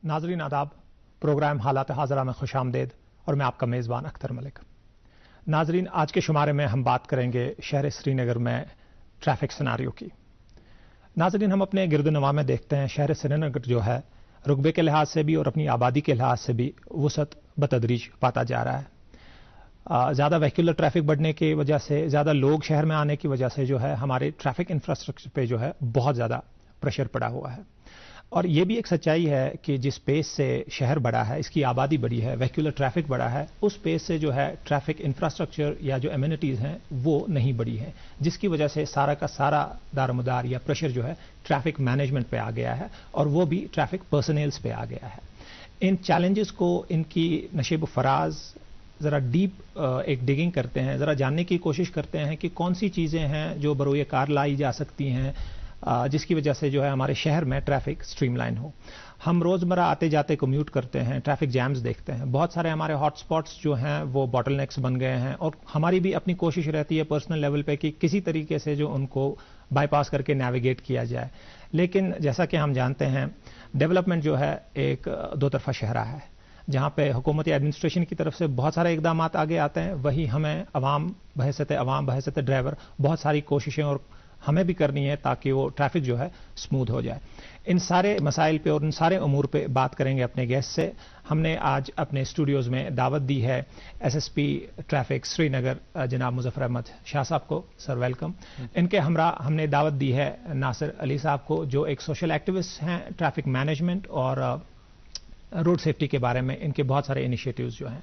ناظرین آداب، پروگرام حالات حاضرہ میں خوش آمدید اور میں آپ کا میزبان اختر ملک۔ ناظرین، آج کے شمارے میں ہم بات کریں گے شہر سری نگر میں ٹریفک سیناریو کی۔ ناظرین، ہم اپنے گرد و نواح میں دیکھتے ہیں شہر سری نگر جو ہے رقبے کے لحاظ سے بھی اور اپنی آبادی کے لحاظ سے بھی وسعت بتدریج پاتا جا رہا ہے۔ زیادہ ویہیکولر ٹریفک بڑھنے کی وجہ سے، زیادہ لوگ شہر میں آنے کی وجہ سے جو ہے ہمارے ٹریفک انفراسٹرکچر پہ جو ہے بہت زیادہ پریشر پڑا ہوا ہے۔ اور یہ بھی ایک سچائی ہے کہ جس پیس سے شہر بڑا ہے، اس کی آبادی بڑی ہے، ویہیکولر ٹریفک بڑا ہے، اس پیس سے جو ہے ٹریفک انفراسٹرکچر یا جو ایمینٹیز ہیں وہ نہیں بڑی ہیں، جس کی وجہ سے سارا کا سارا دارمدار یا پریشر جو ہے ٹریفک مینجمنٹ پہ آ گیا ہے، اور وہ بھی ٹریفک پرسنلز پہ آ گیا ہے۔ ان چیلنجز کو، ان کی نشیب و فراز ذرا ڈیپ ایک ڈگنگ کرتے ہیں، ذرا جاننے کی کوشش کرتے ہیں کہ کون سی چیزیں ہیں جو بروئے کار لائی جا سکتی ہیں جس کی وجہ سے جو ہے ہمارے شہر میں ٹریفک سٹریم لائن ہو۔ ہم روزمرہ آتے جاتے کمیوٹ کرتے ہیں، ٹریفک جیمز دیکھتے ہیں، بہت سارے ہمارے ہاٹ سپاٹس جو ہیں وہ باٹل نیکس بن گئے ہیں، اور ہماری بھی اپنی کوشش رہتی ہے پرسنل لیول پہ کہ کسی طریقے سے جو ان کو بائی پاس کر کے نیویگیٹ کیا جائے۔ لیکن جیسا کہ ہم جانتے ہیں ڈیولپمنٹ جو ہے ایک دو طرفہ شاہراہ ہے، جہاں پہ حکومتی ایڈمنسٹریشن کی طرف سے بہت سارے اقدامات آگے آتے ہیں، وہی ہمیں عوام بحیثیت ڈرائیور بہت ساری کوششیں اور ہمیں بھی کرنی ہے تاکہ وہ ٹریفک جو ہے سموتھ ہو جائے۔ ان سارے مسائل پہ اور ان سارے امور پہ بات کریں گے اپنے گیسٹ سے۔ ہم نے آج اپنے اسٹوڈیوز میں دعوت دی ہے ایس ایس پی ٹریفک سری نگر جناب مظفر احمد شاہ صاحب کو۔ Sir welcome. ان کے ہمراہ ہم نے دعوت دی ہے ناصر علی صاحب کو، جو ایک سوشل ایکٹیوسٹ ہیں ٹریفک مینجمنٹ اور روڈ سیفٹی کے بارے میں ان کے بہت سارے انیشیٹوز جو ہیں۔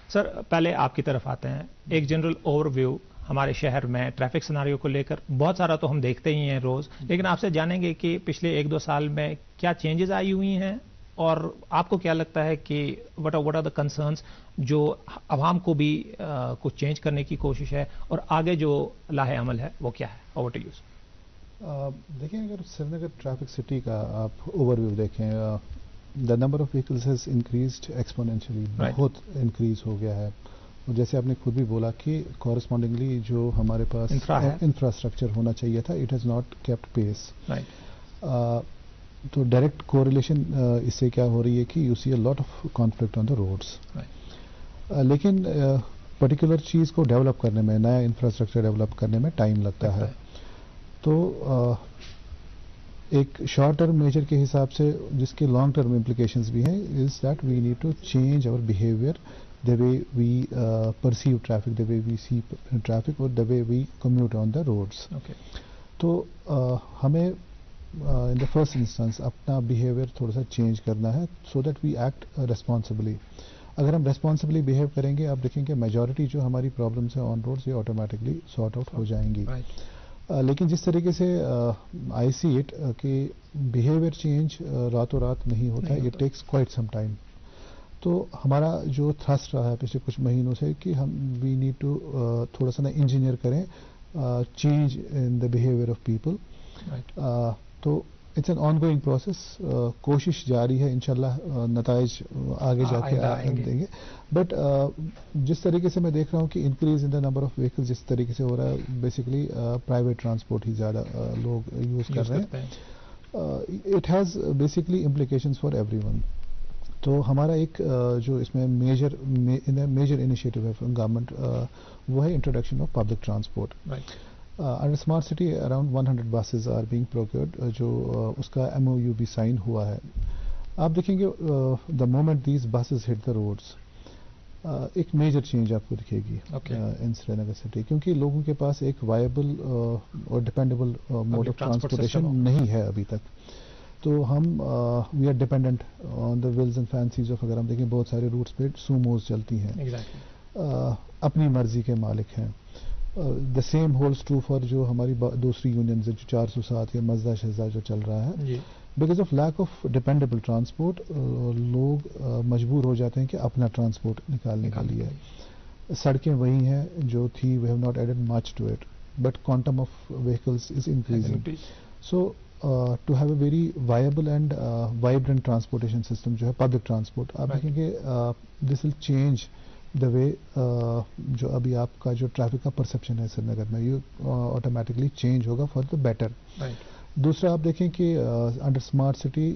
سر، پہلے آپ کی طرف آتے ہیں، ایک جنرل اوور ویو ہمارے شہر میں ٹریفک سیناریو کو لے کر بہت سارا تو ہم دیکھتے ہی ہیں روز، لیکن آپ سے جانیں گے کہ پچھلے 1-2 سال میں کیا چینجز آئی ہوئی ہیں، اور آپ کو کیا لگتا ہے کہ وٹ آر دا کنسرنس جو عوام کو بھی کچھ چینج کرنے کی کوشش ہے، اور آگے جو لاہ عمل ہے وہ کیا ہے؟ Over to you. دیکھیں، اگر سری نگر ٹریفک سٹی کا آپ اوور ویو دیکھیں، the number of vehicles has increased exponentially, بہت انکریز ہو گیا ہے، اور جیسے آپ نے خود بھی بولا کہ کورسپونڈنگلی جو ہمارے پاس انفراسٹرکچر ہونا چاہیے تھا، اٹ ہیز ناٹ کیپٹ پیس۔ تو ڈائریکٹ کوریلیشن اس سے کیا ہو رہی ہے کہ you see a lot of conflict on the roads. لیکن پرٹیکولر چیز کو ڈیولپ کرنے میں، نیا انفراسٹرکچر ڈیولپ کرنے میں ٹائم لگتا ہے، تو ایک شارٹ ٹرم میجر کے حساب سے جس کے لانگ ٹرم امپلیکیشنز بھی ہیں، is that we need to change our behaviour, the way we perceive traffic, the way we see traffic, or the way we commute on the roads. Okay. تو ہمیں in the first instance اپنا behaviour تھوڑا سا change کرنا ہے so that we act responsibly. اگر ہم responsibly behave کریں گے، آپ دیکھیں کہ میجورٹی جو ہماری پرابلمس ہیں آن روڈز، یہ آٹومیٹکلی سارٹ آؤٹ ہو جائیں گی۔ لیکن جس طریقے سے آئی سی اٹ کہ بیہیویئر چینج راتوں رات نہیں ہوتا ہے، it takes quite some time. تو ہمارا جو تھرسٹ رہا ہے پچھلے کچھ مہینوں سے کہ ہم وی نیڈ ٹو تھوڑا سا نا انجینئر کریں change in the behaviour of people. تو it's an ongoing process, کوشش جاری ہے، انشاءاللہ نتائج آگے جا کے دیں گے۔ بٹ جس طریقے سے میں دیکھ رہا ہوں کہ increase in the number of vehicle جس طریقے سے ہو رہا ہے، بیسیکلی پرائیویٹ ٹرانسپورٹ ہی زیادہ لوگ یوز کر رہے ہیں، it has basically implications for every one. تو ہمارا ایک جو اس میں میجر انیشیٹو ہے گورنمنٹ، وہ ہے introduction of public transport. Under smart city around 100 buses are being procured, جو اس کا MOU بھی سائن ہوا ہے۔ آپ دیکھیں گے the moment these buses hit the roads, ایک میجر چینج آپ کو دکھے گی ان سری نگر سٹی، کیونکہ لوگوں کے پاس ایک وائبل اور ڈپینڈیبل موڈ آف ٹرانسپورٹیشن نہیں ہے ابھی تک۔ تو ہم we are dependent on the whims and fancies of, اگر ہم دیکھیں بہت سارے روٹس پہ سوموز چلتی ہیں، اپنی مرضی کے مالک ہیں۔ The same holds true for جو ہماری دوسری یونینز، جو 407 یا مزدا شہزاد جو چل رہا ہے۔ Because of lack of dependable transport, لوگ مجبور ہو جاتے ہیں کہ اپنا ٹرانسپورٹ نکالنے کے لیے۔ سڑکیں وہی ہیں جو تھی، we have not added much to it, but quantum of vehicles is increasing. So to have a very viable and vibrant transportation system جو ہے پبلک ٹرانسپورٹ، آپ دیکھیں گے دس ول چینج دا وے، جو ابھی آپ کا جو ٹریفک کا پرسپشن ہے سری نگر میں، یہ آٹومیٹکلی چینج ہوگا فار دا بیٹر۔ دوسرا آپ دیکھیں کہ under smart city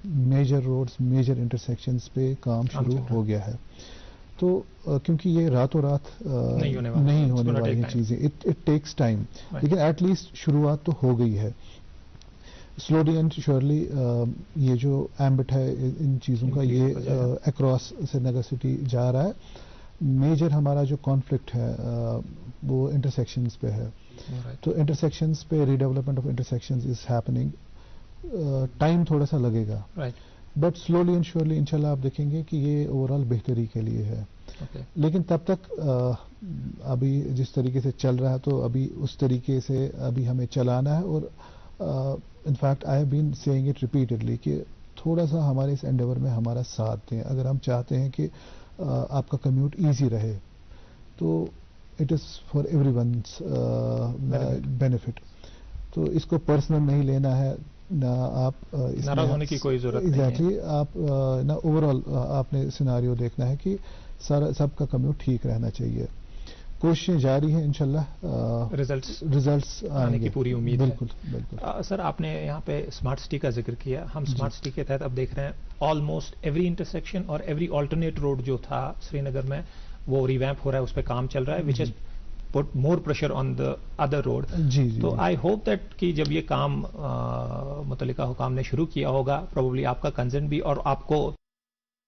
major roads major intersections پہ کام شروع ہو گیا ہے. تو کیونکہ یہ راتوں رات نہیں ہونے والی ہیں چیزیں, اٹ ٹیکس ٹائم, لیکن ایٹ لیسٹ شروعات تو ہو گئی ہے. سلولی اینڈ شیورلی یہ جو ایمبٹ ہے ان چیزوں کا یہ اکراس سری نگر سٹی جا رہا ہے. میجر ہمارا جو کانفلکٹ ہے وہ انٹرسیکشنز پہ ہے. تو انٹرسیکشنز پہ redevelopment of intersections is happening. Time تھوڑا سا لگے گا, بٹ سلولی اینڈ شیورلی انشاءاللہ آپ دیکھیں گے کہ یہ اوور آل بہتری کے لیے ہے. لیکن تب تک ابھی جس طریقے سے چل رہا ہے تو ابھی اس طریقے سے ابھی ہمیں چلانا ہے. اور in fact I have been seeing it repeatedly کہ تھوڑا سا ہمارے اس انڈیور میں ہمارا ساتھ دیں. اگر ہم چاہتے ہیں کہ آپ کا کمیوٹ ایزی رہے تو it is for everyone's benefit. تو اس کو پرسنل نہیں لینا ہے, نہ آپ ناراض ہونے کی کوئی ضرورت نہیں ہے. ایگزیکٹلی آپ نہ اوور آل آپ نے سیناریو دیکھنا ہے کہ سب کا کمیوٹ ٹھیک رہنا چاہیے. کوششیں جاری ہیں, انشاءاللہ ریزلٹس آنے کی پوری امید ہے. بالکل. سر آپ نے یہاں پہ اسمارٹ سٹی کا ذکر کیا. ہم اسمارٹ سٹی کے تحت اب دیکھ رہے ہیں آلموسٹ ایوری انٹرسیکشن اور ایوری آلٹرنیٹ روڈ جو تھا سری نگر میں وہ ریویمپ ہو رہا ہے, اس پہ کام چل رہا ہے, وچ از put more pressure on the other road. تو I hope that کہ جب یہ کام متعلقہ حکام نے شروع کیا ہوگا probably آپ کا کنسرن بھی اور آپ کو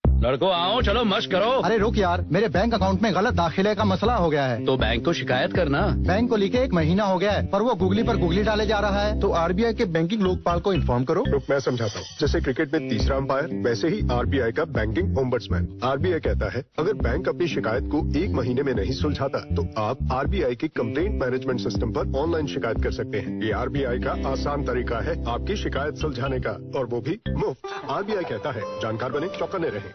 لڑکو آؤ چلو مشق کرو. ارے رک یار, میرے بینک اکاؤنٹ میں غلط داخلے کا مسئلہ ہو گیا ہے. تو بینک کو شکایت کرنا. بینک کو لے کے 1 مہینہ ہو گیا ہے پر وہ گوگلی پر گوگلی ڈالے جا رہا ہے. تو آر بی آئی کے بینکنگ لوکپال کو انفارم کرو. میں سمجھاتا ہوں. جیسے کرکٹ میں تیسرا امپائر ویسے ہی آر بی آئی کا بینکنگ اومبڈسمین. آر بی آئی کہتا ہے اگر بینک اپنی شکایت کو 1 مہینے میں نہیں سلجھاتا تو آپ آر بی آئی کے complaint management system per on line شکایت کر سکتے ہیں. یہ آر بی آئی کا آسان طریقہ ہے آپ کی شکایت سلجھانے کا, اور وہ بھی مفت. آر بی آئی کہتا ہے جانکار بنے چوکنے رہیں.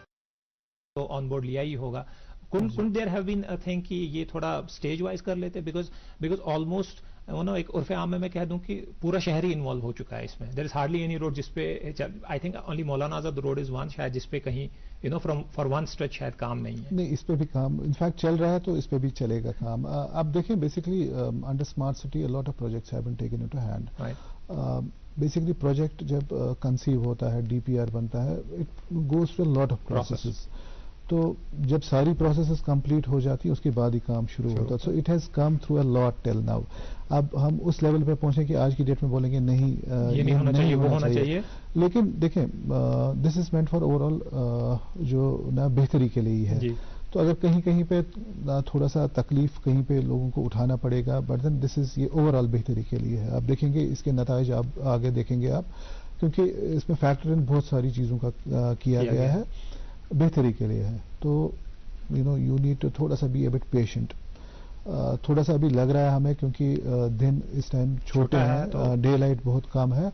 تو آن بورڈ لیا ہی ہوگا. کن دیر ہیو بین تھنک کہ یہ تھوڑا اسٹیج وائز کر لیتے بیکاز آلموسٹ ایک عرف عام میں کہہ دوں کہ پورا شہر ہی انوالو ہو چکا ہے اس میں. دیر از ہارڈلی اینی روڈ جس پہ I think only Maulana Azad road is one شاید جس پہ کہیں فار ون اسٹریچ شاید کام نہیں ہے. نہیں, اس پہ بھی کام انفیکٹ چل رہا ہے تو اس پہ بھی چلے گا کام. آپ دیکھیں basically under smart city a lot of projects have been taken into hand. Basically project جب کنسیو ہوتا ہے ڈی پی آر بنتا ہے it goes to a lot of processes. تو جب ساری پروسیسز کمپلیٹ ہو جاتی ہے اس کے بعد ہی کام شروع ہوتا ہے. سو it has come through a lot till now. اب ہم اس لیول پہ پہنچیں کہ آج کی ڈیٹ میں بولیں گے نہیں یہ نہیں ہونا چاہیے, وہ ہونا چاہیے. لیکن دیکھیں this is meant for overall جو نا بہتری کے لیے ہے. تو اگر کہیں پہ تھوڑا سا تکلیف کہیں پہ لوگوں کو اٹھانا پڑے گا, بٹ دین دس از یہ اوور آل بہتری کے لیے ہے. آپ دیکھیں گے اس کے نتائج آپ آگے دیکھیں گے آپ, کیونکہ اس میں فیکٹر ان بہت ساری چیزوں کا کیا گیا ہے, بہتری کے لیے ہے. تو یو نیڈ ٹو تھوڑا سا بی اے بٹ پیشنٹ. تھوڑا سا ابھی لگ رہا ہے ہمیں کیونکہ دن اس ٹائم چھوٹے ہیں, ڈے لائٹ بہت کم ہے.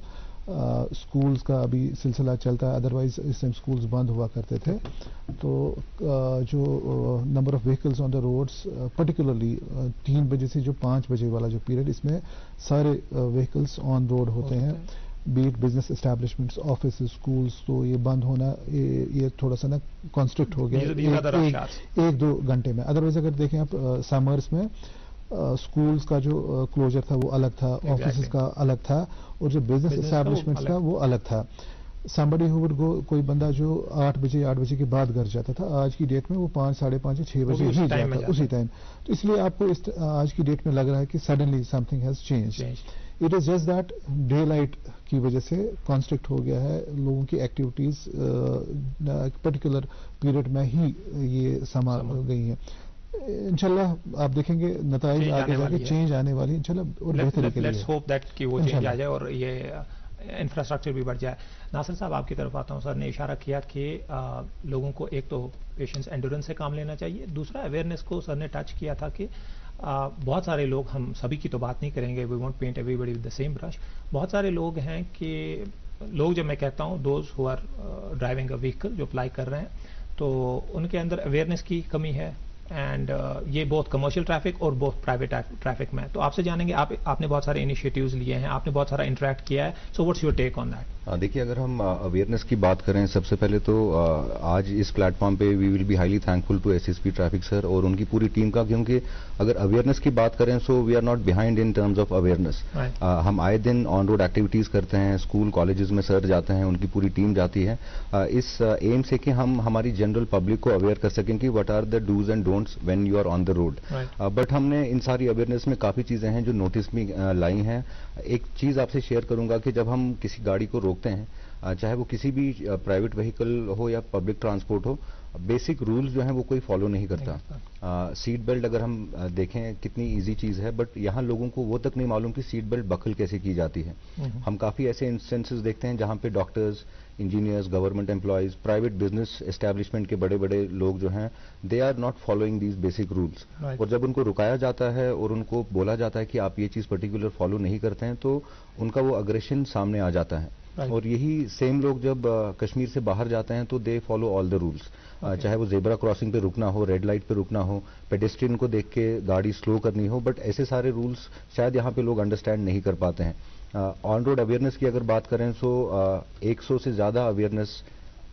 اسکولز کا ابھی سلسلہ چلتا ہے, ادروائز اس ٹائم اسکولز بند ہوا کرتے تھے. تو جو number of vehicles on the roads particularly 3 بجے سے جو 5 بجے والا جو پیریڈ, اس میں سارے وہیکلز آن روڈ ہوتے ہیں, be it business establishments office schools. تو یہ بند ہونا یہ تھوڑا سا نا کانسٹرکٹ ہو گیا 1-2 گھنٹے میں. ادروائز اگر دیکھیں آپ سمرس میں اسکولس کا جو کلوجر تھا وہ الگ تھا, آفیسز کا الگ تھا, اور جو بزنس اسٹیبلشمنٹس کا وہ الگ تھا. somebody who would go کوئی بندہ جو 8 بجے کے بعد گھر جاتا تھا, آج کی ڈیٹ میں وہ 5, 5:30, 6 بجے ہی جاتا اسی ٹائم. تو اس لیے آپ کو آج کی ڈیٹ میں لگ رہا ہے کہ suddenly some thing has change. It is just that day light کی وجہ سے کانسٹرکٹ ہو گیا ہے, لوگوں کی ایکٹیویٹیز پرٹیکولر پیریڈ میں ہی یہ سما گئی ہیں. انشاءاللہ آپ دیکھیں گے نتائج آگے جا کے چینج آنے والی انشاءاللہ, اور بہتری کے لیے. لیٹس ہوپ دیٹ کہ وہ چینج آ جائے اور یہ انفراسٹرکچر بھی بڑھ جائے. ناصر صاحب آپ کی طرف آتا ہوں. سر نے اشارہ کیا کہ لوگوں کو ایک تو پیشنس اینڈورنس سے کام لینا چاہیے, دوسرا اویئرنیس کو سر نے ٹچ کیا تھا کہ بہت سارے لوگ, ہم سبھی کی تو بات نہیں کریں گے, we want paint everybody with the same brush. بہت سارے لوگ ہیں کہ لوگ جب میں کہتا ہوں those who are driving a vehicle, جو اپلائی کر رہے ہیں, تو ان کے اندر اویئرنیس کی کمی ہے, اینڈ یہ بہت کمرشل ٹریفک اور بہت پرائیویٹ ٹریفک میں. تو آپ سے جانیں گے, آپ نے بہت سارے انیشیٹیوز لیے ہیں, آپ نے بہت سارا انٹریکٹ کیا ہے, so what's your take on that? دیکھیے, اگر ہم اویئرنیس کی بات کریں, سب سے پہلے تو آج اس پلیٹ فارم پہ we will be highly thankful to S S P traffic sir اور ان کی پوری ٹیم کا, کیونکہ اگر اویئرنیس کی بات کریں so we are not behind in terms of awareness. ہم آئے دن آن روڈ ایکٹیویٹیز کرتے ہیں, اسکول کالجز میں سر جاتے ہیں, ان کی پوری ٹیم جاتی ہے اس ایم سے کہ ہم ہماری جنرل پبلک کو اویئر کر سکیں کہ what are the dos and don'ts when you are on the road. بٹ ہم نے ان ساری اویئرنیس میں کافی چیزیں ہیں جو نوٹس میں لائی ہیں. ایک چیز آپ سے شیئر کروں گا کہ جب ہم کسی گاڑی کو روکتے ہیں, چاہے وہ کسی بھی پرائیویٹ وہیکل ہو یا پبلک ٹرانسپورٹ ہو, بیسک رولز جو ہیں وہ کوئی فالو نہیں کرتا. سیٹ بیلٹ اگر ہم دیکھیں کتنی ایزی چیز ہے, بٹ یہاں لوگوں کو وہ تک نہیں معلوم کہ سیٹ بیلٹ بکل کیسے کی جاتی ہے. ہم کافی ایسے انسٹنسز دیکھتے ہیں جہاں پہ doctors, engineers, government employees, private business establishment کے بڑے بڑے لوگ جو ہیں, they are not following these basic rules. اور جب ان کو رکایا جاتا ہے اور ان کو بولا جاتا ہے کہ آپ یہ چیز پرٹیکولر فالو نہیں کرتے ہیں, تو ان کا وہ اگریشن سامنے آ جاتا ہے. اور یہی سیم لوگ جب کشمیر سے باہر جاتے ہیں تو they follow all the rules, چاہے وہ زیبرا کراسنگ پہ رکنا ہو, ریڈ لائٹ پہ رکنا ہو, پیڈسٹرین کو دیکھ کے گاڑی سلو کرنی ہو, بٹ ایسے سارے رولس شاید یہاں پہ لوگ انڈرسٹینڈ نہیں کر پاتے ہیں. آن روڈ اویئرنیس کی اگر بات کریں تو 100 سے زیادہ اویئرنیس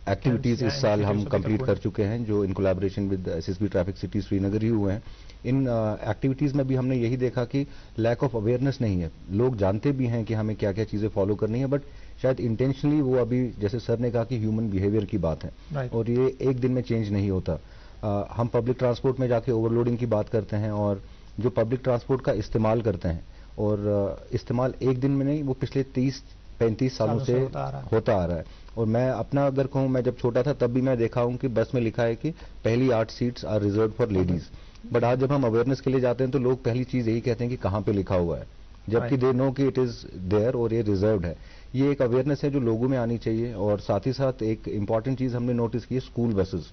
ایکٹیویٹیز اس سال ہم کمپلیٹ کر چکے ہیں, جو in collaboration with S S B traffic city Srinagar ہی ہوئے ہیں. ان ایکٹیویٹیز میں بھی ہم نے یہی دیکھا کہ لیک آف اویئرنیس نہیں ہے. لوگ جانتے بھی ہیں کہ ہمیں کیا کیا چیزیں فالو کرنی ہے, بٹ شاید انٹینشنلی وہ ابھی, جیسے سر نے کہا کہ ہیومن بیہیویئر کی بات ہے اور یہ ایک دن میں چینج نہیں ہوتا. ہم پبلک ٹرانسپورٹ میں جا کے اوور لوڈنگ کی بات کرتے ہیں, اور جو پبلک ٹرانسپورٹ کا استعمال کرتے ہیں, اور استعمال ایک دن میں نہیں, وہ پچھلے 30-35 سالوں سے ہوتا آ رہا ہے. اور میں اپنا اگر کہوں, میں جب چھوٹا تھا تب بھی میں دیکھا ہوں کہ بس میں لکھا ہے کہ پہلی 8 seats are reserve for ladies. But آج جب ہم اویئرنیس کے لیے جاتے ہیں تو لوگ پہلی چیز یہی کہتے ہیں کہ کہاں پہ لکھا ہوا ہے, جبکہ دے نو کہ اٹ از دیئر اور یہ ریزروڈ ہے. یہ ایک اویئرنیس ہے جو لوگوں میں آنی چاہیے. اور ساتھ ہی ساتھ ایک امپورٹنٹ چیز ہم نے نوٹس کی ہے, اسکول بسز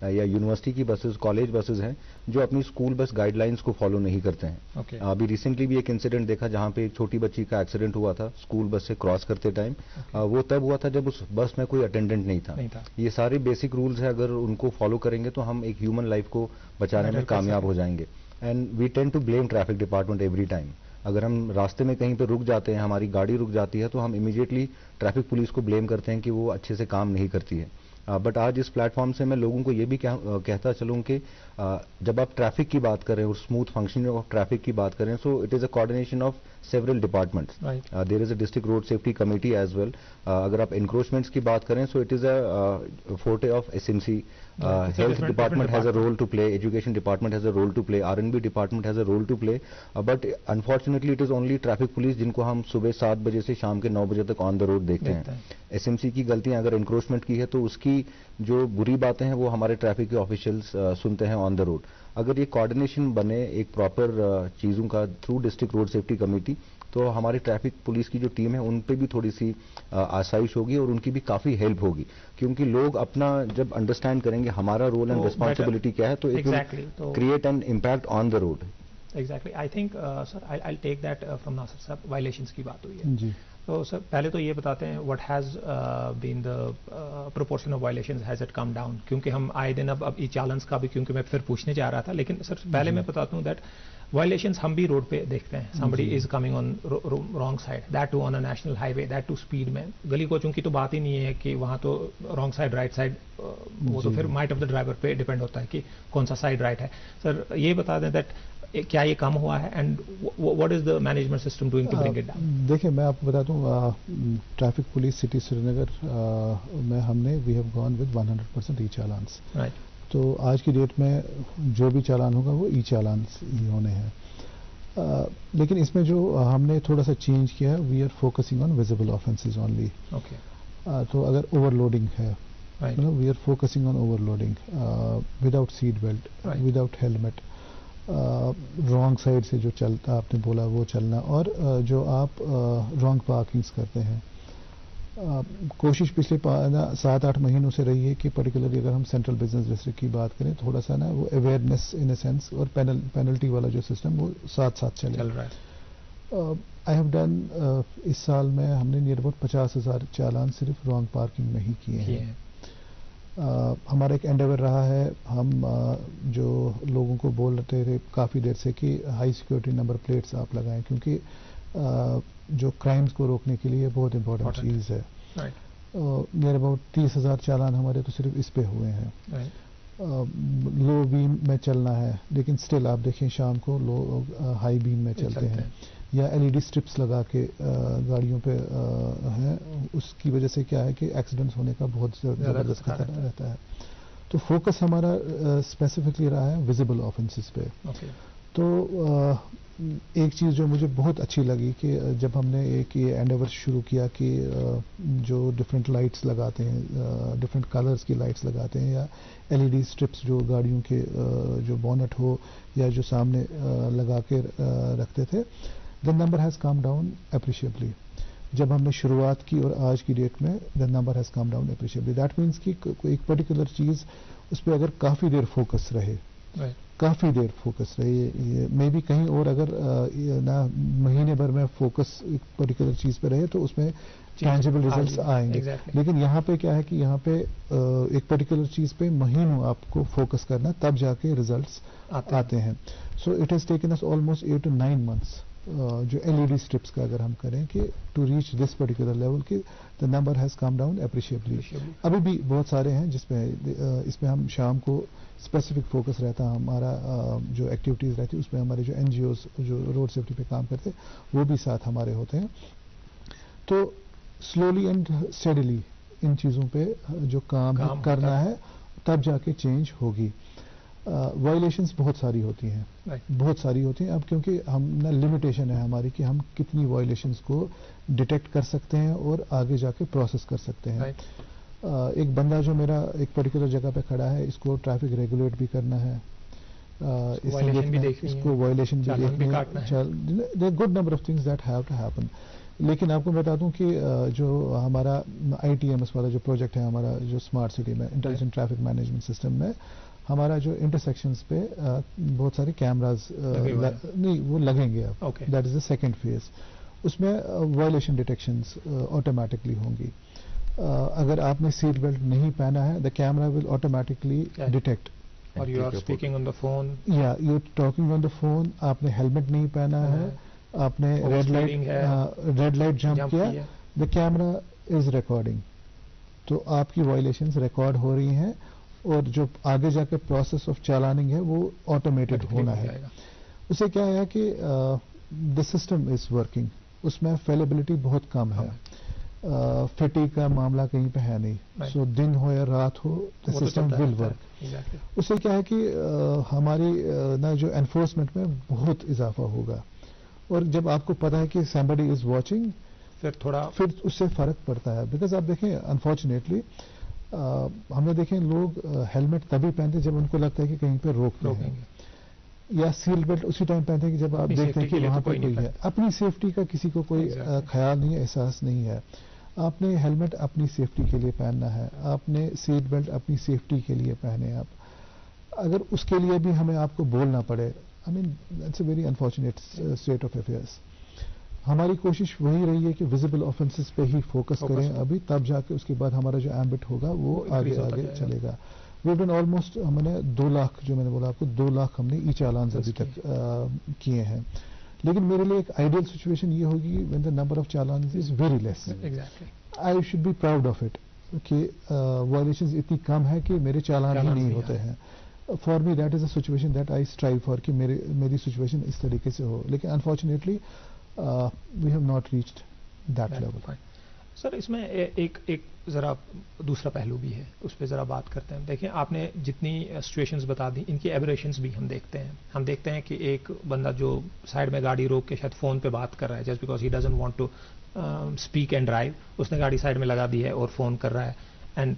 یا یونیورسٹی کی بسز, کالج بسز ہیں جو اپنی اسکول بس گائیڈ لائنس کو فالو نہیں کرتے ہیں. ابھی ریسنٹلی بھی ایک انسیڈنٹ دیکھا جہاں پہ ایک چھوٹی بچی کا ایکسیڈنٹ ہوا تھا اسکول بس سے کراس کرتے ٹائم. وہ تب ہوا تھا جب اس بس میں کوئی اٹینڈنٹ نہیں تھا. یہ سارے بیسک رولز ہیں, اگر ان کو فالو کریں گے تو ہم ایک ہیومن لائف کو بچانے میں کامیاب ہو جائیں گے. And we tend to blame traffic department every time. اگر ہم راستے میں کہیں پہ رک جاتے ہیں, ہماری گاڑی رک جاتی ہے, تو ہم امیڈیٹلی ٹریفک پولیس کو بلیم کرتے ہیں کہ وہ اچھے سے کام نہیں کرتی ہے. بٹ آج اس پلیٹ فارم سے میں لوگوں کو یہ بھی کہتا چلوں کہ جب آپ ٹریفک کی بات کریں اور اسموتھ فنکشننگ آف ٹریفک کی بات کریں, so it is a coordination of several departments. There is a district road safety committee as well. اگر آپ انکروچمنٹس کی بات کریں, so it is a forte of SMC. Health department has a role to play, education department has a role to play, R&B department has a role to play, but unfortunately it is only traffic police جن کو ہم صبح 7 بجے سے شام کے 9 بجے تک آن دا روڈ دیکھتے ہیں. SMC کی غلطیاں اگر انکروچمنٹ کی ہے تو اس کی جو بری باتیں ہیں وہ ہمارے ٹریفک کے آفیشلس سنتے ہیں آن دا روڈ. اگر یہ کوآرڈینیشن بنے ایک پراپر چیزوں کا through district road safety committee, تو ہماری ٹریفک پولیس کی جو ٹیم ہے ان پہ بھی تھوڑی سی آسائش ہوگی اور ان کی بھی کافی ہیلپ ہوگی, کیونکہ لوگ اپنا جب انڈرسٹینڈ کریں گے ہمارا رول اینڈ ریسپانسبلٹی کیا ہے, تو it will create an impact on the road. Exactly. I think sir I take that from Nasir صاحب. وائلیشنس کی بات ہوئی ہے جی, تو سر پہلے تو یہ بتاتے ہیں what has been the proportion of violations, has it come down, کیونکہ ہم آئے دن اب ای چالنس کا بھی, کیونکہ میں پھر پوچھنے جا رہا تھا, لیکن سر پہلے میں بتاتا ہوں دیٹ وائلیشنز ہم بھی روڈ پہ دیکھتے ہیں. somebody is coming on wrong side, that too on a national highway, that too speed میں. گلی کوچوں کی تو بات ہی نہیں ہے کہ وہاں تو رانگ سائڈ رائٹ سائڈ, وہ تو پھر مائٹ آف دا ڈرائیور پہ ڈیپینڈ ہوتا ہے کہ کون سا سائڈ رائٹ ہے. سر یہ بتا دیں دیٹ کیا یہ کم ہوا ہے, and what is the management system doing to bring it down? دیکھیں میں آپ کو بتاتا ہوں, traffic police city Srinagar میں ہم نے we have gone with 100% e challans. تو آج کی ڈیٹ میں جو بھی چالان ہوگا وہ ای چالانس ہی ہونے ہیں. لیکن اس میں جو ہم نے تھوڑا سا چینج کیا ہے, we are focusing on visible offences only. تو اگر اوور لوڈنگ ہے, we are focusing on overloading without seat belt, without helmet, wrong side سے جو چلتا آپ نے بولا وہ چلنا, اور جو آپ رانگ پارکنگز کرتے ہیں. کوشش پچھلے 7-8 مہینوں سے رہی ہے کہ پرٹیکولرلی اگر ہم سینٹرل بزنس ڈسٹرکٹ کی بات کریں, تھوڑا سا نا وہ اویئرنیس ان اے سینس اور پینلٹی والا جو سسٹم وہ ساتھ ساتھ چل رہا ہے. آئی ہیو ڈن اس سال میں ہم نے نیئر اباؤٹ 50,000 چالان صرف رانگ پارکنگ میں ہی کیے ہیں. ہمارا ایک انڈیور رہا ہے. ہم جو لوگوں کو بول رہے تھے کافی دیر سے کہ ہائی سیکورٹی نمبر پلیٹس آپ لگائیں, کیونکہ جو کرائمز کو روکنے کے لیے بہت امپورٹنٹ چیز ہے. نیئر اباؤٹ 30,000 چالان ہمارے تو صرف اس پہ ہوئے ہیں. لو بیم میں چلنا ہے, لیکن سٹل آپ دیکھیں شام کو لوگ ہائی بیم میں چلتے ہیں, یا LED اسٹرپس لگا کے گاڑیوں پہ ہیں. اس کی وجہ سے کیا ہے کہ ایکسیڈنٹس ہونے کا بہت زبردست خطرہ رہتا ہے. تو فوکس ہمارا اسپیسیفکلی رہا ہے ویزیبل آفینسز پہ. تو ایک چیز جو مجھے بہت اچھی لگی کہ جب ہم نے ایک یہ اینڈیور شروع کیا کہ جو ڈفرینٹ لائٹس لگاتے ہیں, ڈفرینٹ کلرز کی لائٹس لگاتے ہیں, یا LED اسٹرپس جو گاڑیوں کے جو بونٹ ہو یا جو سامنے لگا کے رکھتے تھے, the number has come down appreciably. جب ہم نے شروعات کی اور آج کی ڈیٹ میں the number has come down appreciably. That means کہ ایک پرٹیکولر چیز اس پہ اگر کافی دیر فوکس رہے, کافی دیر فوکس رہے, مے بی کہیں اور اگر نہ مہینے بھر میں فوکس ایک پرٹیکولر چیز پہ رہے تو اس میں ٹینجیبل ریزلٹس آئیں گے. لیکن یہاں پہ کیا ہے کہ یہاں پہ ایک پرٹیکولر چیز پہ مہینوں آپ کو فوکس کرنا, تب جا کے ریزلٹس آتے ہیں. So it has taken us almost 8 to 9 months جو LED اسٹرپس کا اگر ہم کریں کہ to reach this particular level کہ the number has come down appreciably. ابھی بھی بہت سارے ہیں جس میں اس میں ہم شام کو اسپیسیفک فوکس رہتا ہے ہمارا, جو ایکٹیویٹیز رہتی ہے اس میں ہمارے جو NGOs جو روڈ سیفٹی پہ کام کرتے وہ بھی ساتھ ہمارے ہوتے ہیں. تو سلولی اینڈ اسٹڈیلی ان چیزوں پہ جو کام کرنا ہے تب جا کے چینج ہوگی. وائلیشنس بہت ساری ہوتی ہیں, بہت ساری ہوتی ہیں. اب کیونکہ ہم نہ لمیٹیشن ہے ہماری کہ ہم کتنی وائلیشنس کو ڈیٹیکٹ کر سکتے ہیں اور آگے جا کے پروسیس کر سکتے ہیں. ایک بندہ جو میرا ایک پرٹیکولر جگہ پہ کھڑا ہے, اس کو ٹریفک ریگولیٹ بھی کرنا ہے, اس کو وائلیشن بھی دیکھنی ہے, good number of things that have to happen. لیکن آپ کو بتا دوں کہ جو ہمارا ITMS والا جو پروجیکٹ ہے ہمارا جو اسمارٹ سٹی میں انٹیلیجنٹ ٹریفک مینجمنٹ سسٹم میں, ہمارا جو انٹرسیکشنز پہ بہت سارے کیمراز نہیں وہ لگیں گے اب. That is the second phase. اس میں وائلیشن ڈیٹیکشنز آٹومیٹکلی ہوں گی. اگر آپ نے سیٹ بیلٹ نہیں پہنا ہے, the camera will automatically detect. اور you are speaking on the phone, یا you talking on the phone, آپ نے ہیلمٹ نہیں پہنا ہے, آپ نے ریڈ لائٹ جمپ کیا, دا کیمرا از ریکارڈنگ. تو آپ کی وائلیشنز ریکارڈ ہو رہی ہیں, اور جو آگے جا کے پروسیس آف چالاننگ ہے وہ آٹومیٹڈ ہونا ہے. اسے کیا ہے کہ دا سسٹم از ورکنگ, اس میں فیلیبلٹی بہت کم ہے, فٹی کا معاملہ کہیں پہ ہے نہیں. سو دن ہو یا رات ہو, دا سسٹم ول ورک. اسے کیا ہے کہ ہماری نا جو انفورسمنٹ میں بہت اضافہ ہوگا, اور جب آپ کو پتا ہے کہ somebody از واچنگ, پھر اس سے فرق پڑتا ہے. بیکاز آپ دیکھیں انفارچونیٹلی ہم نے دیکھیں لوگ ہیلمٹ تبھی پہنتے جب ان کو لگتا ہے کہ کہیں پہ روک رہے ہیں, یا سیٹ بیلٹ اسی ٹائم پہنتے ہیں کہ جب آپ دیکھتے ہیں کہ وہاں پہ کوئی ہے. اپنی سیفٹی کا کسی کو کوئی خیال نہیں ہے, احساس نہیں ہے. آپ نے ہیلمٹ اپنی سیفٹی کے لیے پہننا ہے, آپ نے سیٹ بیلٹ اپنی سیفٹی کے لیے پہنے. آپ اگر اس کے لیے بھی ہمیں آپ کو بولنا پڑے, I mean it's a very unfortunate state of affairs. ہماری کوشش وہی رہی ہے کہ ویزیبل آفینسز پہ ہی فوکس کریں ابھی, تب جا کے اس کے بعد ہمارا جو ایمبٹ ہوگا وہ آگے چلے گا. وی ڈن آلموسٹ ہم نے 2 لاکھ, جو میں نے بولا آپ کو 2 لاکھ ہم نے ای چالانز ابھی تک کیے ہیں. لیکن میرے لیے ایک آئیڈیل سچویشن یہ ہوگی when the number of challans is very less. I should be proud of it کہ وائلیشنز اتنی کم ہے کہ میرے چالان ہی نہیں ہوتے ہیں. For me that is a situation that I strive for کہ میری سچویشن اس طریقے سے ہو. لیکن unfortunately we have not reached that level. Sir اس میں ایک ذرا دوسرا پہلو بھی ہے, اس پہ ذرا بات کرتے ہیں. دیکھیں آپ نے جتنی سچویشنز بتا دی, ان کی ایبریشنز بھی ہم دیکھتے ہیں. ہم دیکھتے ہیں کہ ایک بندہ جو سائڈ میں گاڑی روک کے شاید فون پہ بات کر رہا ہے, just because he doesn't want to speak and drive, اس نے گاڑی سائڈ میں لگا دی ہے اور فون کر رہا ہے, اینڈ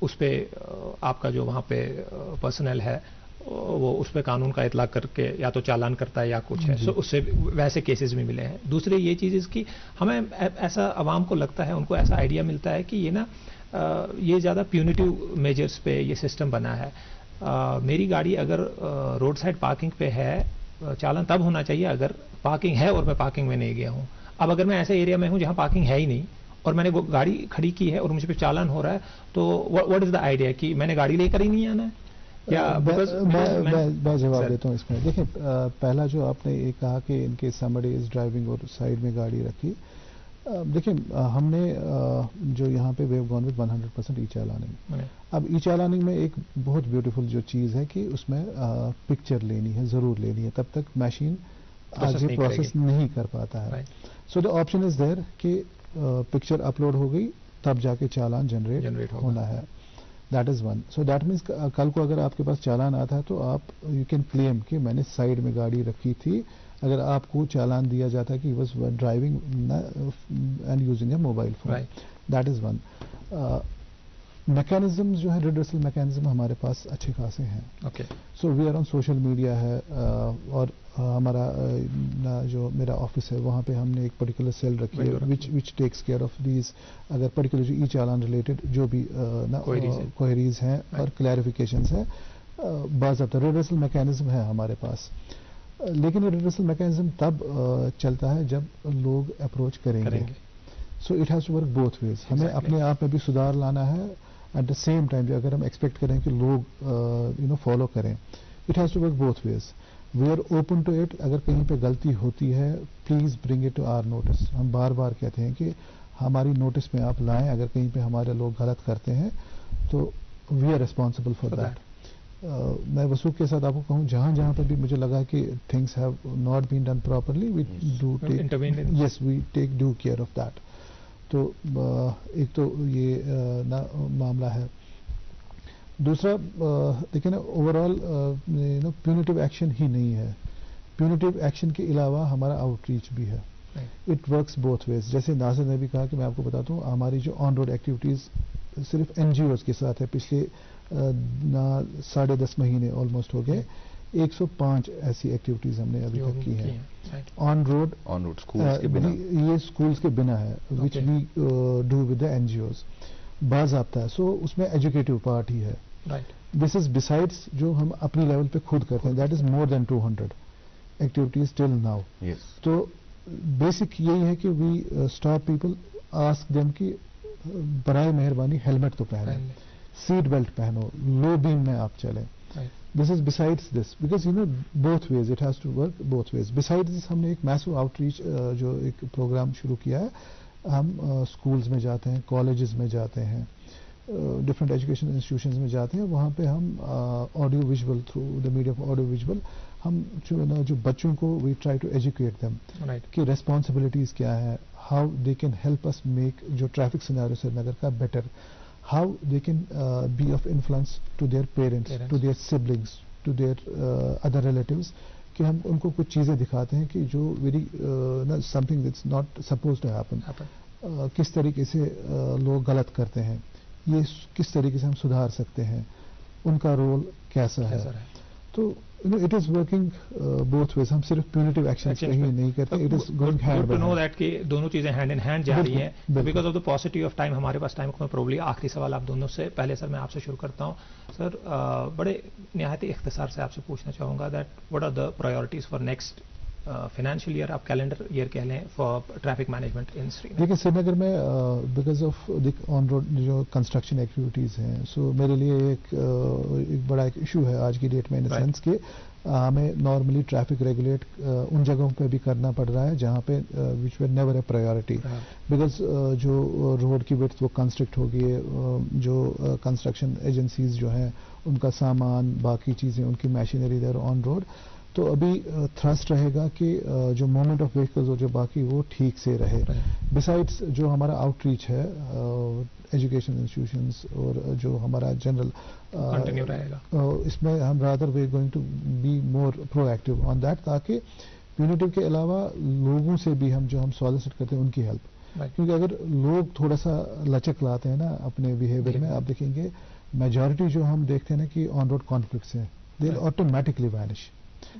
اس پہ آپ کا جو وہاں پہ پرسنل ہے وہ اس پہ قانون کا اطلاق کر کے یا تو چالان کرتا ہے یا کچھ ہے. سو اس سے ویسے کیسز بھی ملے ہیں. دوسری یہ چیز اس کی ہمیں ایسا عوام کو لگتا ہے, ان کو ایسا آئیڈیا ملتا ہے کہ یہ نا یہ زیادہ پیونیٹیو میجرز پہ یہ سسٹم بنا ہے. میری گاڑی اگر روڈ سائڈ پارکنگ پہ ہے, چالان تب ہونا چاہیے اگر پارکنگ ہے اور میں پارکنگ میں نہیں گیا ہوں. اب اگر میں ایسے ایریا میں ہوں جہاں پارکنگ ہے ہی نہیں اور میں نے گاڑی کھڑی کی ہے اور مجھ پہ چالان ہو رہا ہے تو واٹ از دا آئیڈیا کہ میں نے گاڑی لے کر ہی نہیں آنا ہے؟ میں جواب دیتا ہوں اس میں. دیکھیں پہلا جو آپ نے یہ کہا کہ ان کے somebody از ڈرائیونگ اور سائڈ میں گاڑی رکھی. دیکھیں ہم نے جو یہاں پہ ویو گون وتھ 100% ای چالاننگ. اب ای چالاننگ میں ایک بہت بیوٹیفل جو چیز ہے کہ اس میں پکچر لینی ہے, ضرور لینی ہے, تب تک مشین آگے پروسیس نہیں کر پاتا ہے. سو دا آپشن از دیر کہ پکچر اپلوڈ ہو گئی تب جا کے چالان جنریٹ ہونا ہے. That is one. So that means کل کو اگر آپ کے پاس چالان آتا ہے تو آپ یو کین کلیم کہ میں نے سائڈ میں گاڑی رکھی تھی. اگر آپ کو چالان دیا جاتا ہے کہ was driving and using a mobile phone. That is one. Mechanism جو ہے ریڈرسل میکینزم ہمارے پاس اچھے خاصے ہیں. So we are on social media ہے اور ہمارا جو میرا آفس ہے وہاں پہ ہم نے ایک پرٹیکولر سیل رکھی ہے which takes care of these. اگر پرٹیکولر جو ای چالان ریلیٹڈ جو بھی کوئریز ہیں اور کلیریفیکیشنز ہیں باضابطہ ریڈرسل میکینزم ہے ہمارے پاس. لیکن یہ ریڈرسل میکینزم تب چلتا ہے جب لوگ اپروچ کریں گے. So it has to work both ways. ہمیں اپنے آپ میں بھی سدھار لانا ہے ایٹ دا سیم ٹائم اگر ہم ایکسپیکٹ کریں کہ لوگ فالو کریں. It has to work both ways. We are open to it. اگر کہیں پہ غلطی ہوتی ہے please bring it to our notice. ہم بار بار کہتے ہیں کہ ہماری نوٹس میں آپ لائیں. اگر کہیں پہ ہمارے لوگ غلط کرتے ہیں تو we are responsible for that. میں وثوق کے ساتھ آپ کو کہوں جہاں پہ بھی مجھے لگا کہ things have not been done properly we do take yes we take do care of that. تو ایک تو یہ معاملہ ہے. دوسرا دیکھیں نا اوور آل پیونیٹیو ایکشن ہی نہیں ہے. پیونیٹیو ایکشن کے علاوہ ہمارا آؤٹ ریچ بھی ہے. It works both ways. جیسے ناصر نے بھی کہا کہ میں آپ کو بتاتا ہوں ہماری جو آن روڈ ایکٹیویٹیز صرف این جی اوز کے ساتھ ہے. پچھلے 10.5 مہینے آلموسٹ ہو گئے. 105 ایسی ایکٹیویٹیز ہم نے ابھی تک کی ہیں آن روڈ. یہ اسکولس کے بنا ہے which we do with the N G Os باضابطہ ہے. سو اس میں ایجوکیٹو پارٹ ہی ہے. دس از بسائڈس جو ہم اپنی لیول پہ خود کرتے ہیں. That is more than 200 activities till now. تو بیسک یہی ہے کہ we stop people ask them کہ برائے مہربانی ہیلمٹ تو پہنیں, سیٹ بیلٹ پہنو, لو بیم میں آپ چلیں. This is besides this because both ways it has to work both ways. Besides this ہم نے ایک میسو آؤٹ ریچ جو ایک پروگرام شروع کیا ہے. ہم اسکولز میں جاتے ہیں, کالجز میں جاتے ہیں, ڈفرینٹ ایجوکیشن انسٹیٹیوشنز میں جاتے ہیں. وہاں پہ ہم audio visual through the media of audio visual ہم جو بچوں کو we try to educate them کہ ریسپانسبلٹیز کیا ہے, how they can help us make جو ٹریفک سیناریو سری نگر کا better, how they can be of influence to their parents, to their siblings, to their other relatives, کہ ہم ان کو کچھ چیزیں دکھاتے ہیں کہ جو very something that's not supposed to happen. کس طریقے سے لوگ غلط کرتے ہیں, یہ کس طریقے سے ہم سدھار سکتے ہیں, ان کا رول کیسا ہے. تو it is working both ways. ہم صرف پیونیٹیو ایکشن ہی نہیں کرتے. It is going hand by hand کہ دونوں چیزیں ہینڈ ان ہینڈ جا رہی ہیں. Because of the paucity of time ہمارے پاس ٹائم کو پروبلی آخری سوال آپ دونوں سے پہلے سر میں آپ سے شروع کرتا ہوں. سر بڑے نہایت اختصار سے آپ سے پوچھنا چاہوں گا that what are the priorities for next financial year, آپ کیلنڈر ایئر کہہ لیں, for traffic management in Srinagar. دیکھیے سری نگر میں بیکاز آف آن روڈ جو کنسٹرکشن ایکٹیویٹیز ہیں, سو میرے لیے ایک بڑا ایک ایشو ہے آج کی ڈیٹ میں ان سینس کہ ہمیں نارملی ٹریفک ریگولیٹ ان جگہوں پہ بھی کرنا پڑ رہا ہے جہاں پہ وچ ویر نیور اے پرائیورٹی, بیکاز جو روڈ کی وڈتھ وہ کنسٹرکٹ ہو گئی ہے. جو کنسٹرکشن ایجنسیز جو ہیں ان کا سامان باقی چیزیں ان کی مشینری دیر آن روڈ. تو ابھی تھرسٹ رہے گا کہ جو موومنٹ آف وہیکلز اور جو باقی وہ ٹھیک سے رہے. بسائڈس جو ہمارا آؤٹ ریچ ہے ایجوکیشن انسٹیٹیوشنز اور جو ہمارا جنرل کنٹینیو رہے گا, اس میں ہم rather we going to be more proactive on that, تاکہ پیونیٹیو کے علاوہ لوگوں سے بھی ہم سالیسٹ کرتے ہیں ان کی ہیلپ. کیونکہ اگر لوگ تھوڑا سا لچک لاتے ہیں نا اپنے بیہیویئر میں, آپ دیکھیں گے میجورٹی جو ہم دیکھتے ہیں نا کہ آن روڈ کانفلکٹس ہیں دے آٹومیٹکلی وینش.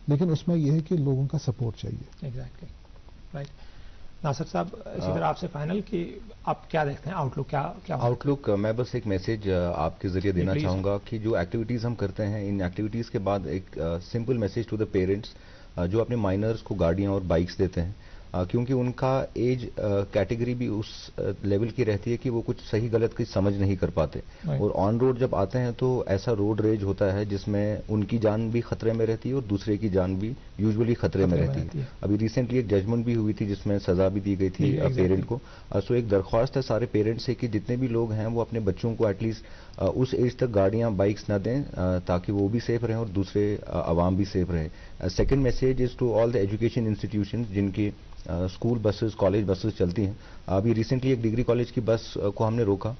لیکن اس میں یہ ہے کہ لوگوں کا سپورٹ چاہیے. Exactly right. ناصر صاحب اسی طرح آپ سے فائنل کہ آپ کیا دیکھتے ہیں آؤٹ لک, کیا آؤٹ لک. میں بس ایک میسج آپ کے ذریعے دینا چاہوں گا کہ جو ایکٹیویٹیز ہم کرتے ہیں ان ایکٹیویٹیز کے بعد ایک simple message to the parents جو اپنے مائنرز کو گاڑیاں اور بائکس دیتے ہیں, کیونکہ ان کا ایج کیٹیگری بھی اس لیول کی رہتی ہے کہ وہ کچھ صحیح غلط کی سمجھ نہیں کر پاتے، اور آن روڈ جب آتے ہیں تو ایسا روڈ ریج ہوتا ہے جس میں ان کی جان بھی خطرے میں رہتی ہے اور دوسرے کی جان بھی یوزولی خطرے میں رہتی ہے. ابھی ریسنٹلی ایک ججمنٹ بھی ہوئی تھی جس میں سزا بھی دی گئی تھی پیرنٹ کو. سو ایک درخواست ہے سارے پیرنٹس سے کہ جتنے بھی لوگ ہیں وہ اپنے بچوں کو ایٹ لیسٹ اس ایج تک گاڑیاں بائکس نہ دیں تاکہ وہ بھی سیف رہیں اور دوسرے عوام بھی سیف رہے. Second message is to all the education institutions جن کی اسکول بسز کالج بسز چلتی ہیں. ابھی ریسنٹلی ایک ڈگری کالج کی بس کو ہم نے روکا،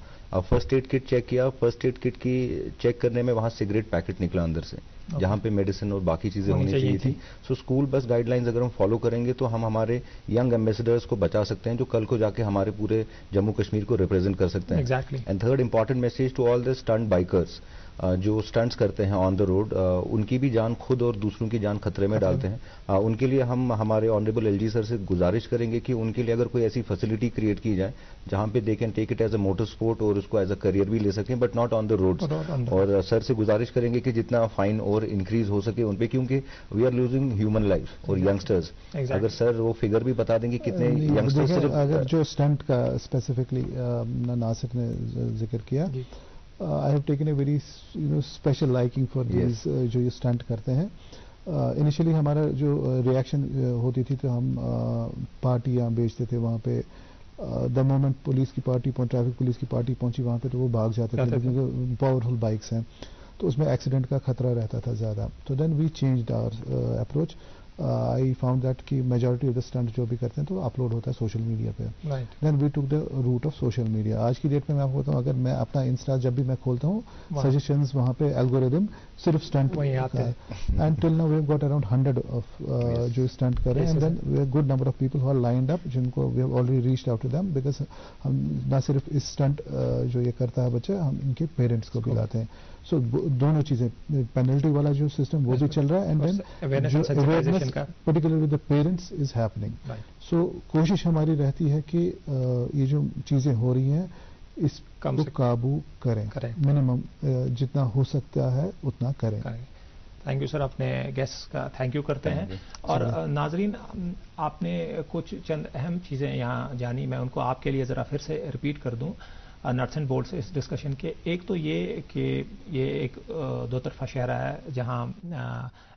فرسٹ ایڈ کٹ چیک کیا. فرسٹ ایڈ کٹ کی چیک کرنے میں وہاں سگریٹ پیکٹ نکلا اندر سے جہاں پہ میڈیسن اور باقی چیزیں ہونی چاہیے تھی. سو اسکول بس گائیڈ لائنز اگر ہم فالو کریں گے تو ہم ہمارے ینگ ایمبیسڈرز کو بچا سکتے ہیں جو کل کو جا کے ہمارے پورے جموں کشمیر کو ریپرزینٹ کر سکتے ہیں. And third important message to all the stunt bikers جو اسٹنٹس کرتے ہیں آن دا روڈ، ان کی بھی جان خود اور دوسروں کی جان خطرے میں ڈالتے ہیں. ان کے لیے ہم ہمارے آنریبل ایل جی سر سے گزارش کریں گے کہ ان کے لیے اگر کوئی ایسی فیسلٹی کریٹ کی جائے جہاں پہ they can take it as a motor sport اور اس کو ایز اے کریئر بھی لے سکیں، but not on the road. اور سر سے گزارش کریں گے کہ جتنا فائن اور انکریز ہو سکے ان پہ، کیونکہ we are losing human life اور ینگسٹرز. اگر سر وہ فگر بھی بتا دیں گے کتنے ینگسٹرز. اگر جو اسٹنٹ کا اسپیسیفکلی ناصر نے ذکر کیا، I have taken a very special liking for these جو یہ اسٹنٹ کرتے ہیں. انیشلی ہمارا جو ریئیکشن ہوتی تھی تو ہم پارٹیاں بیچتے تھے وہاں پہ. دا مومنٹ پولیس کی پارٹی ٹریفک پولیس کی پارٹی پہنچی وہاں پہ تو وہ بھاگ جاتے تھے کیونکہ پاورفل بائکس ہیں تو اس میں ایکسیڈنٹ کا خطرہ رہتا تھا زیادہ. تو then we changed our approach. I found that کہ میجورٹی آف دا اسٹنٹ جو بھی کرتے ہیں تو اپلوڈ ہوتا ہے سوشل میڈیا پہ. Then we took the route of social media. آج کی ڈیٹ میں آپ کو بتاؤں اگر میں اپنا انسٹا جب بھی میں کھولتا ہوں سجیشنز وہاں پہ الگوریدم صرف stunt and till now we have got around 100 of جو اسٹنٹ کر رہے ہیں. And then we have good number of people who are lined up جن کو we have already reached out to them because ہم نہ صرف اس اسٹنٹ جو یہ کرتا ہے بچہ، ہم ان کے پیرنٹس کو بھی لاتے ہیں. سو دونوں چیزیں، پینلٹی والا جو سسٹم وہ بھی چل رہا ہے and then awareness particularly with the parents is happening. So کوشش ہماری رہتی ہے کہ یہ جو چیزیں ہو رہی ہیں اس کو قابو کریں، منیمم جتنا ہو سکتا ہے اتنا کریں. Thank you sir. اپنے گیسٹ کا تھینک یو کرتے ہیں. اور ناظرین، آپ نے کچھ چند اہم چیزیں یہاں جانی، میں ان کو آپ کے لیے ذرا پھر سے ریپیٹ کر دوں نٹس اینڈ بولٹس اس ڈسکشن کے. ایک تو یہ کہ یہ ایک دو طرفہ شہرہ ہے جہاں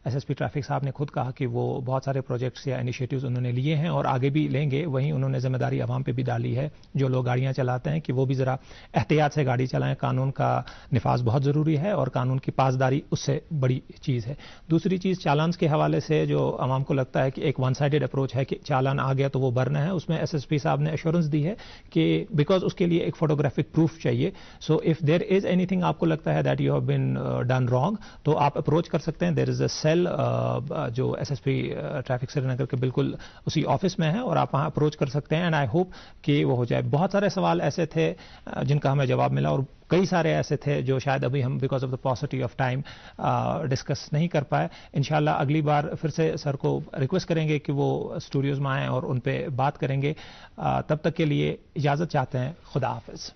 ایس ایس پی ٹریفک صاحب نے خود کہا کہ وہ بہت سارے پروجیکٹس یا انیشیٹوز انہوں نے لیے ہیں اور آگے بھی لیں گے. وہیں انہوں نے ذمہ داری عوام پہ بھی ڈالی ہے جو لوگ گاڑیاں چلاتے ہیں کہ وہ بھی ذرا احتیاط سے گاڑی چلائیں. قانون کا نفاذ بہت ضروری ہے اور قانون کی پاسداری اس سے بڑی چیز ہے. دوسری چیز چالانس کے حوالے سے جو عوام کو لگتا ہے کہ ایک ون سائیڈڈ اپروچ ہے کہ چالان آ گیا تو وہ بھرنا ہے، اس میں ایس ایس پی صاحب نے ایشورنس دی ہے کہ بیکاز اس کے لیے ایک فوٹوگرافک پروف چاہیے. So if there is any thing آپ کو لگتا ہے that you have been done wrong تو آپ اپروچ کر سکتے ہیں. دیر از اے سیل جو ایس ایس پی ٹریفک سری نگر کے بالکل اسی آفس میں ہے اور آپ وہاں اپروچ کر سکتے ہیں. اینڈ آئی ہوپ کہ وہ ہو جائے. بہت سارے سوال ایسے تھے جن کا ہمیں جواب ملا اور کئی سارے ایسے تھے جو شاید ابھی ہم because of the paucity of time discuss نہیں کر پائے. انشاءاللہ اگلی بار پھر سے سر کو ریکویسٹ کریں گے کہ وہ اسٹوڈیوز میں آئیں اور ان پہ بات کریں گے. تب تک کے لیے اجازت چاہتے ہیں. خدا حافظ.